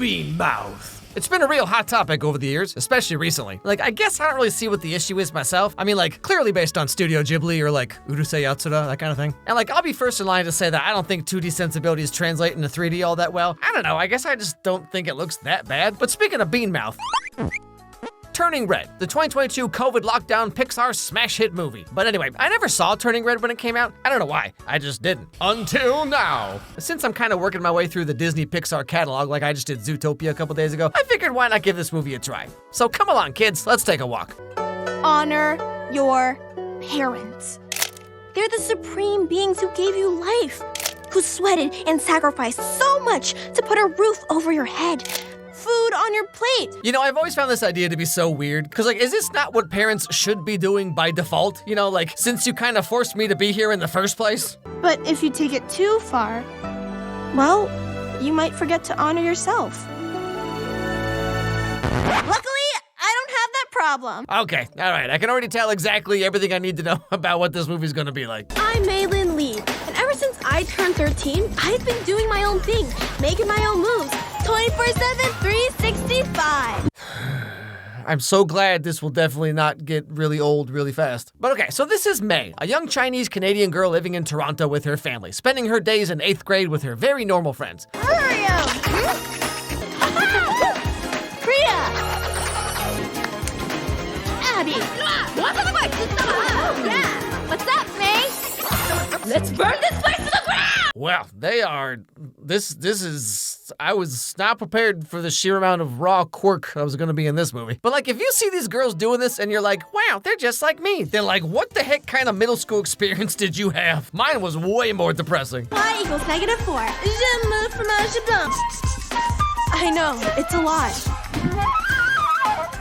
Bean mouth. It's been a real hot topic over the years, especially recently. Like, I guess I don't really see what the issue is myself. I mean, like, clearly based on Studio Ghibli or like Urusei Yatsura, that kind of thing. And like, I'll be first in line to say that I don't think 2D sensibilities translate into 3D all that well. I don't know, I guess I just don't think it looks that bad. But speaking of bean mouth, Turning Red, the 2022 COVID lockdown Pixar smash hit movie. But anyway, I never saw Turning Red when it came out. I don't know why, I just didn't. Until now. Since I'm kind of working my way through the Disney Pixar catalog like I just did Zootopia a couple days ago, I figured why not give this movie a try. So come along kids, let's take a walk. Honor your parents. They're the supreme beings who gave you life, who sweated and sacrificed so much to put a roof over your head, food on your plate. You know, I've always found this idea to be so weird, because like, is this not what parents should be doing by default? You know, like, since you kind of forced me to be here in the first place? But if you take it too far, well, you might forget to honor yourself. Luckily, I don't have that problem. Okay, all right, I can already tell exactly everything I need to know about what this movie's gonna be like. I'm Maylin Lee, and ever since I turned 13, I've been doing my own thing, making my own moves, 24/7, 365. I'm so glad this will definitely not get really old really fast. But okay, so this is May, a young Chinese-Canadian girl living in Toronto with her family, spending her days in 8th grade with her very normal friends. Mario! Priya! Abby! Yeah! What's up, May? Let's burn this place to the ground! Well, they are, I was not prepared for the sheer amount of raw quirk that was gonna be in this movie. But like, if you see these girls doing this and you're like, wow, they're just like me, then like, what the heck kind of middle school experience did you have? Mine was way more depressing. Y equals -4. Je me fromage blanc. I know, it's a lot.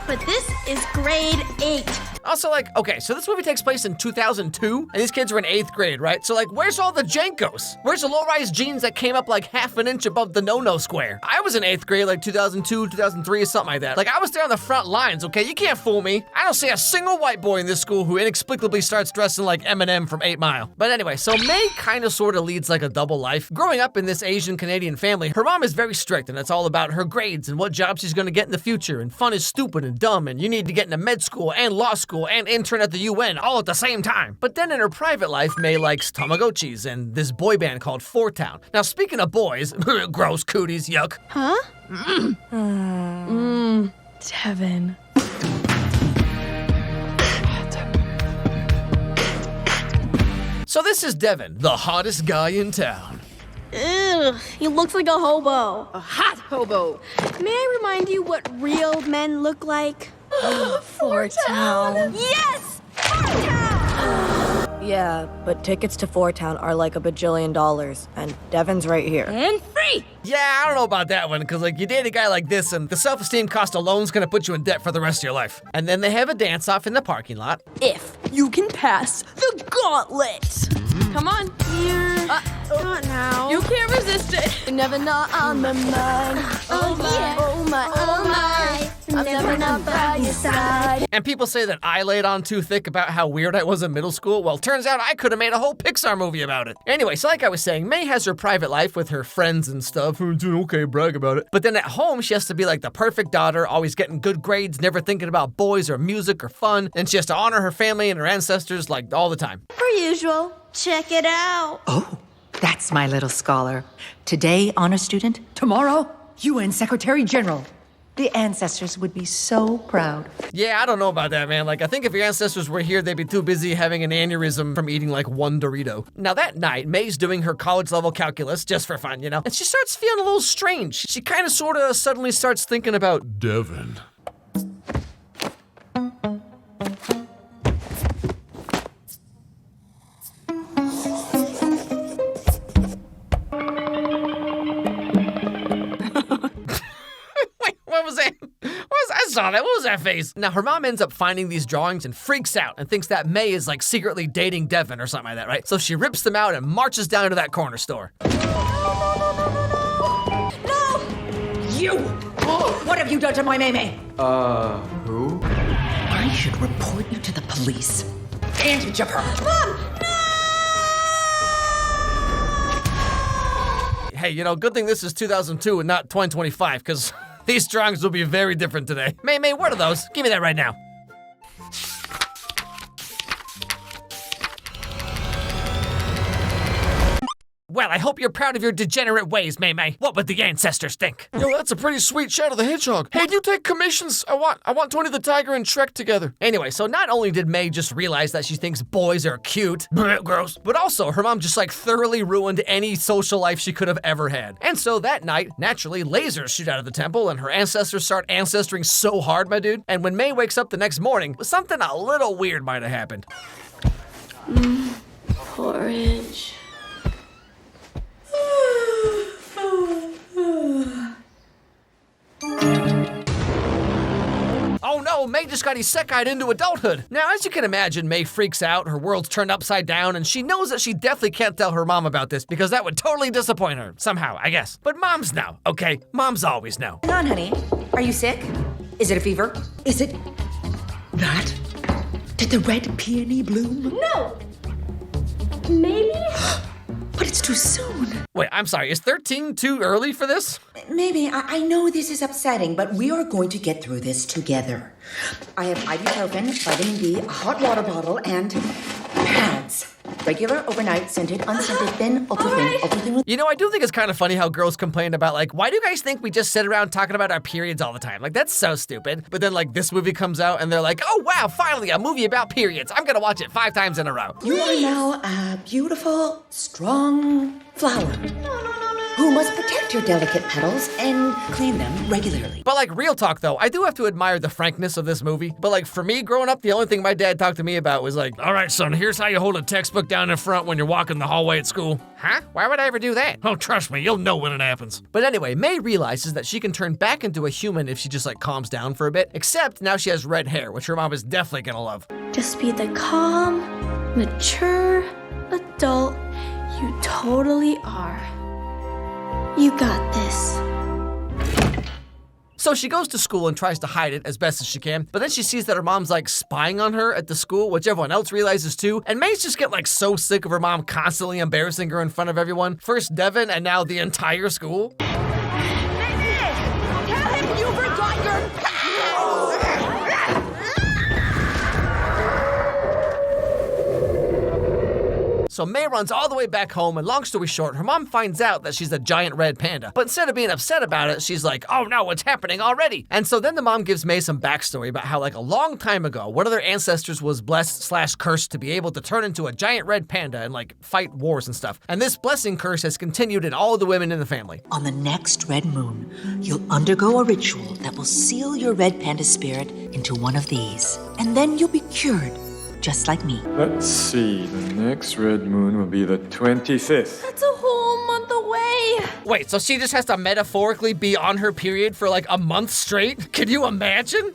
But this is grade 8. Also, like, okay, so this movie takes place in 2002, and these kids are in 8th grade, right? So, like, where's all the Jankos? Where's the low-rise jeans that came up like half an inch above the no-no square? I was in 8th grade, like 2002, 2003, or something like that. Like, I was there on the front lines, okay? You can't fool me. I don't see a single white boy in this school who inexplicably starts dressing like Eminem from 8 Mile. But anyway, so May kind of sort of leads like a double life. Growing up in this Asian-Canadian family, her mom is very strict, and it's all about her grades and what job she's gonna get in the future, and fun is stupid and dumb, and you need to get into med school and law school and intern at the UN all at the same time. But then in her private life, May likes Tamagotchis and this boy band called Four Town. Now, speaking of boys, gross cooties, yuck. Huh? Devin. So this is Devin, the hottest guy in town. Ugh, he looks like a hobo. A hot hobo. May I remind you what real men look like? Four Town. Yes! Four Town! Yeah, but tickets to Four Town are like $1 bajillion, and Devin's right here. And free! Yeah, I don't know about that one, because like you date a guy like this and the self-esteem cost alone's gonna put you in debt for the rest of your life. And then they have a dance-off in the parking lot. If you can pass the gauntlet. Come on. Not now. You can't resist it. You're never not on my mind. Oh yeah. Oh my, oh my. I'm never not by your side. And people say that I laid on too thick about how weird I was in middle school. Well, turns out I could have made a whole Pixar movie about it. Anyway, so like I was saying, May has her private life with her friends and stuff. Okay, brag about it. But then at home, she has to be like the perfect daughter, always getting good grades, never thinking about boys or music or fun. And she has to honor her family and her ancestors like all the time. Per usual. Check it out. Oh, that's my little scholar. Today, honor student. Tomorrow, UN Secretary General. The ancestors would be so proud. Yeah, I don't know about that, man. Like, I think if your ancestors were here, they'd be too busy having an aneurysm from eating like one Dorito. Now that night, May's doing her college-level calculus just for fun, you know? And she starts feeling a little strange. She kind of sort of suddenly starts thinking about Devin. I saw that. What was that face? Now, her mom ends up finding these drawings and freaks out and thinks that May is like secretly dating Devin or something like that, right? So she rips them out and marches down to that corner store. No! You! Oh, what have you done to my Maymay? Who? I should report you to the police. Advantage of her. Mom! No! hey, you know, good thing this is 2002 and not 2025, because these drawings will be very different today. May, what are those? Give me that right now. Well, I hope you're proud of your degenerate ways, May. What would the ancestors think? Yo, that's a pretty sweet Shadow the Hedgehog. Hey, do you take commissions? I want Tony the Tiger and Shrek together. Anyway, so not only did May just realize that she thinks boys are cute, gross, but also her mom just like thoroughly ruined any social life she could have ever had. And so that night, naturally, lasers shoot out of the temple and her ancestors start ancestring so hard, my dude. And when May wakes up the next morning, something a little weird might have happened. Porridge. Oh no, May just got isekai'd into adulthood. Now, as you can imagine, May freaks out, her world's turned upside down, and she knows that she definitely can't tell her mom about this because that would totally disappoint her, somehow, I guess. But moms know, okay? Moms always know. Hang on, honey. Are you sick? Is it a fever? Is it that? Did the red peony bloom? No! Maybe? But it's too soon. Wait, I'm sorry, is 13 too early for this? Maybe. I know this is upsetting, but we are going to get through this together. I have ibuprofen, vitamin D, a hot water bottle, and pads. Regular, overnight, scented, unscented, thin, ultra thin with... You know, I do think it's kind of funny how girls complain about, like, why do you guys think we just sit around talking about our periods all the time? Like, that's so stupid. But then, like, this movie comes out and they're like, oh, wow, finally, a movie about periods. I'm gonna watch it 5 times in a row. You are now a beautiful, strong flower. Who must protect your delicate petals and clean them regularly. But like, real talk though, I do have to admire the frankness of this movie. But like, for me growing up, the only thing my dad talked to me about was like, all right, son, here's how you hold a textbook down in front when you're walking the hallway at school. Huh? Why would I ever do that? Oh, trust me, you'll know when it happens. But anyway, May realizes that she can turn back into a human if she just like calms down for a bit, except now she has red hair, which her mom is definitely gonna love. Just be the calm, mature adult you totally are. You got this. So she goes to school and tries to hide it as best as she can, but then she sees that her mom's like spying on her at the school, which everyone else realizes too, and May's just get like so sick of her mom constantly embarrassing her in front of everyone. First Devin and now the entire school. Tell him you forgot your So May runs all the way back home, and long story short, her mom finds out that she's a giant red panda. But instead of being upset about it, she's like, oh no, it's happening already. And so then the mom gives May some backstory about how like a long time ago, one of their ancestors was blessed/cursed to be able to turn into a giant red panda and like fight wars and stuff. And this blessing curse has continued in all of the women in the family. On the next red moon, you'll undergo a ritual that will seal your red panda spirit into one of these. And then you'll be cured, just like me. Let's see, the next red moon will be the 25th. That's a whole month away. Wait, so she just has to metaphorically be on her period for like a month straight? Can you imagine?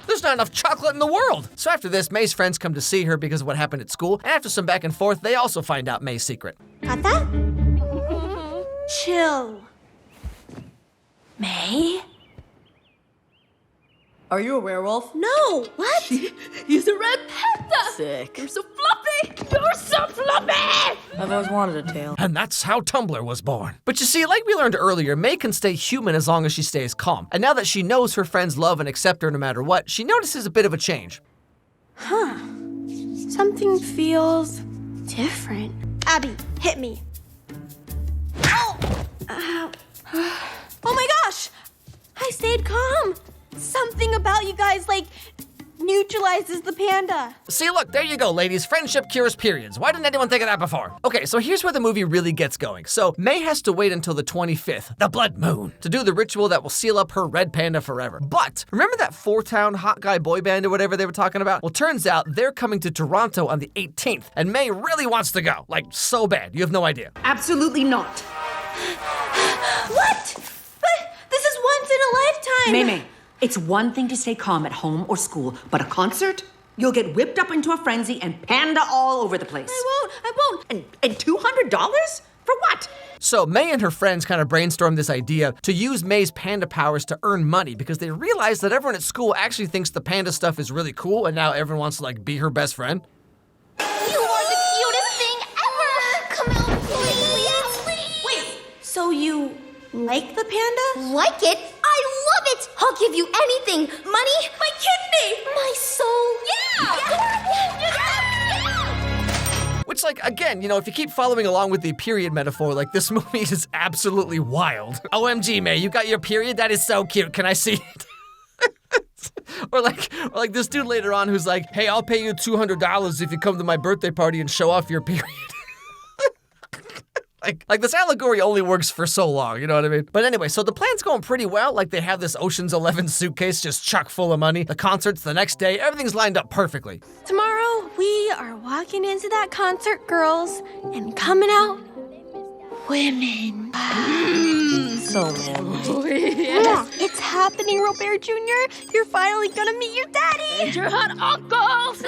There's not enough chocolate in the world. So after this, May's friends come to see her because of what happened at school, and after some back and forth, they also find out May's secret. Got that? Chill. May? Are you a werewolf? No. What? He's a red panda! Sick. You're so fluffy. You're so fluffy. I've always wanted a tail. And that's how Tumblr was born. But you see, like we learned earlier, May can stay human as long as she stays calm. And now that she knows her friends love and accept her no matter what, she notices a bit of a change. Huh. Something feels different. Abby, hit me. Oh! Ow. Oh my gosh! I stayed calm. Something about you guys, like, neutralizes the panda. See, look, there you go, ladies. Friendship cures periods. Why didn't anyone think of that before? Okay, so here's where the movie really gets going. So May has to wait until the 25th, the blood moon, to do the ritual that will seal up her red panda forever. But remember that four-town hot guy boy band or whatever they were talking about? Well, turns out they're coming to Toronto on the 18th, and May really wants to go. Like, so bad. You have no idea. Absolutely not. What? But this is once in a lifetime. May. It's one thing to stay calm at home or school, but a concert? You'll get whipped up into a frenzy and panda all over the place. I won't. And $200? For what? So May and her friends kind of brainstormed this idea to use May's panda powers to earn money because they realized that everyone at school actually thinks the panda stuff is really cool and now everyone wants to like be her best friend. You are the cutest thing ever. Come out, please. Wait, So you like the panda? Like it? I love it! I'll give you anything. Money? My kidney! My soul? Which, like, again, you know, if you keep following along with the period metaphor, like, this movie is absolutely wild. OMG, May, you got your period? That is so cute. Can I see it? Or like this dude later on who's like, hey, I'll pay you $200 if you come to my birthday party and show off your period. Like this allegory only works for so long, you know what I mean? But anyway, so the plan's going pretty well. Like, they have this Ocean's 11 suitcase just chock full of money. The concert's the next day. Everything's lined up perfectly. Tomorrow, we are walking into that concert, girls, and coming out women. So manly. Oh, yes. It's happening, Robert Jr. You're finally gonna meet your daddy. And your hot uncles!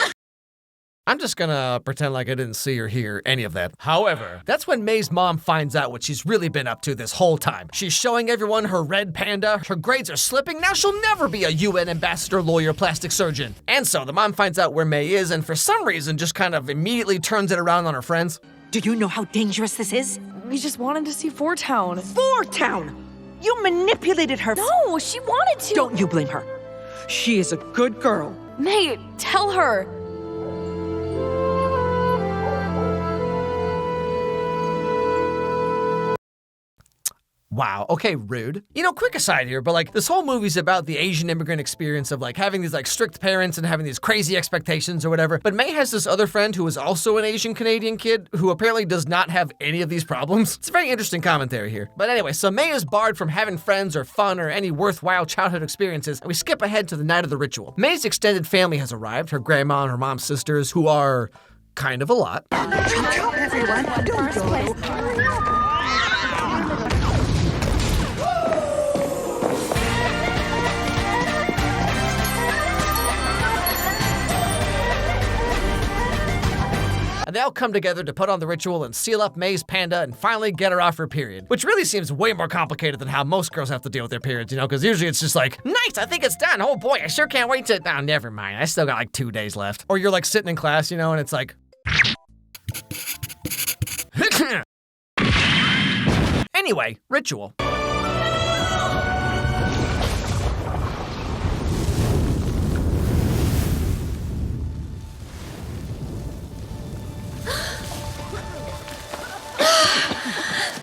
I'm just gonna pretend like I didn't see or hear any of that. However, that's when May's mom finds out what she's really been up to this whole time. She's showing everyone her red panda, her grades are slipping, now she'll never be a UN ambassador, lawyer, plastic surgeon. And so the mom finds out where May is and for some reason just kind of immediately turns it around on her friends. Do you know how dangerous this is? We just wanted to see Four Town. Four Town! You manipulated her. No, she wanted to. Don't you blame her. She is a good girl. May, tell her. Wow, okay, rude. You know, quick aside here, but like, this whole movie's about the Asian immigrant experience of like having these like strict parents and having these crazy expectations or whatever. But May has this other friend who is also an Asian Canadian kid who apparently does not have any of these problems. It's a very interesting commentary here. But anyway, so May is barred from having friends or fun or any worthwhile childhood experiences, and we skip ahead to the night of the ritual. May's extended family has arrived, her grandma and her mom's sisters, who are kind of a lot. Everyone, don't go. And they all come together to put on the ritual and seal up May's panda and finally get her off her period. Which really seems way more complicated than how most girls have to deal with their periods, you know, because usually it's just like, nice, I think it's done. Oh boy, I sure can't wait to, oh, never mind. I still got like 2 days left. Or you're like sitting in class, you know, and it's like, anyway, ritual.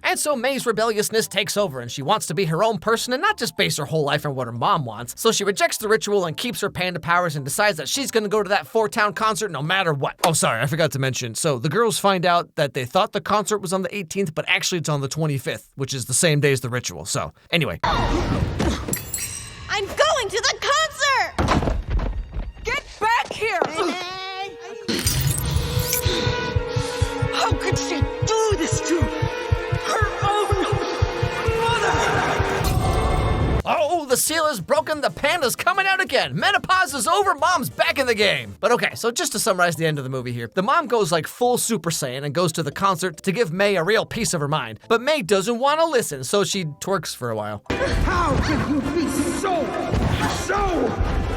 And so May's rebelliousness takes over and she wants to be her own person and not just base her whole life on what her mom wants. So she rejects the ritual and keeps her panda powers and decides that she's gonna go to that Four Town concert no matter what. Oh, sorry, I forgot to mention. So the girls find out that they thought the concert was on the 18th, but actually it's on the 25th, which is the same day as the ritual. So anyway. I'm going to the concert! Get back here! How could she do this to her own mother? Oh, the seal is broken, the panda's coming out again. Menopause is over, mom's back in the game. But okay, so just to summarize the end of the movie here, the mom goes like full Super Saiyan and goes to the concert to give May a real piece of her mind. But May doesn't want to listen, so she twerks for a while. How can you be so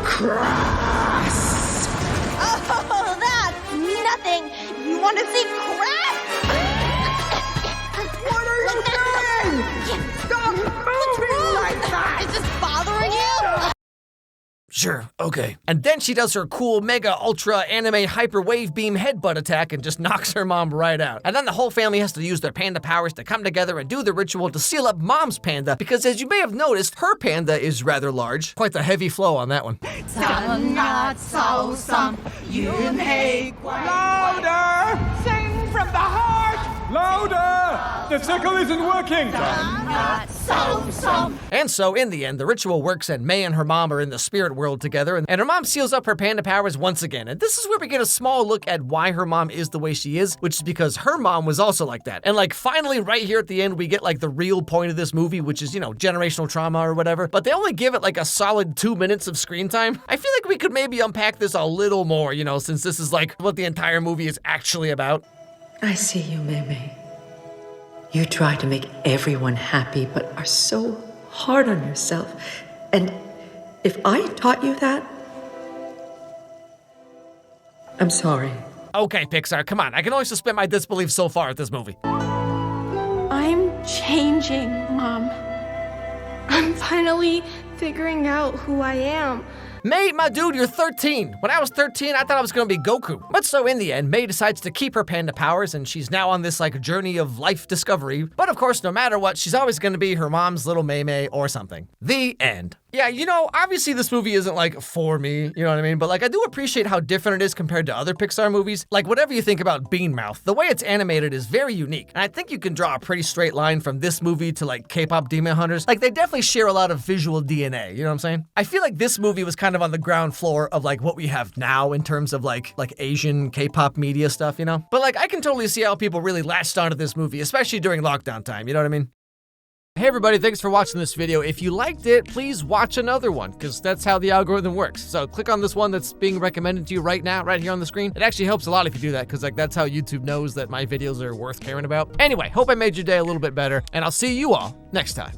crass? Oh, that's nothing. You want to see crap? What are you doing? Stop moving like that! Is this bothering you? Sure, okay. And then she does her cool mega ultra anime hyper wave beam headbutt attack and just knocks her mom right out. And then the whole family has to use their panda powers to come together and do the ritual to seal up mom's panda because as you may have noticed, her panda is rather large. Quite the heavy flow on that one. Louder! Sing from the heart! Louder! The sickle isn't working! And so, in the end, the ritual works and May and her mom are in the spirit world together, and her mom seals up her panda powers once again. And this is where we get a small look at why her mom is the way she is, which is because her mom was also like that. And like, finally, right here at the end, we get like the real point of this movie, which is, you know, generational trauma or whatever. But they only give it like a solid 2 minutes of screen time. I feel like we could maybe unpack this a little more, you know, since this is like what the entire movie is actually about. I see you, Mei. You try to make everyone happy, but are so hard on yourself. And if I taught you that, I'm sorry. Okay, Pixar, come on. I can only suspend my disbelief so far at this movie. I'm changing, Mom. I'm finally figuring out who I am. May, my dude, you're 13. When I was 13, I thought I was gonna be Goku. But so in the end, May decides to keep her panda powers, and she's now on this like journey of life discovery. But of course, no matter what, she's always gonna be her mom's little May or something. The end. Yeah, you know, obviously this movie isn't like for me, you know what I mean? But like I do appreciate how different it is compared to other Pixar movies. Like whatever you think about Bean Mouth, the way it's animated is very unique. And I think you can draw a pretty straight line from this movie to like K-pop Demon Hunters. Like they definitely share a lot of visual DNA, you know what I'm saying? I feel like this movie was kind of on the ground floor of like what we have now in terms of like Asian K-pop media stuff, you know? But like I can totally see how people really latched onto this movie, especially during lockdown time, you know what I mean? Hey everybody, thanks for watching this video. If you liked it, please watch another one, because that's how the algorithm works. So click on this one that's being recommended to you right now, right here on the screen. It actually helps a lot if you do that, because like that's how YouTube knows that my videos are worth caring about. Anyway, hope I made your day a little bit better, and I'll see you all next time.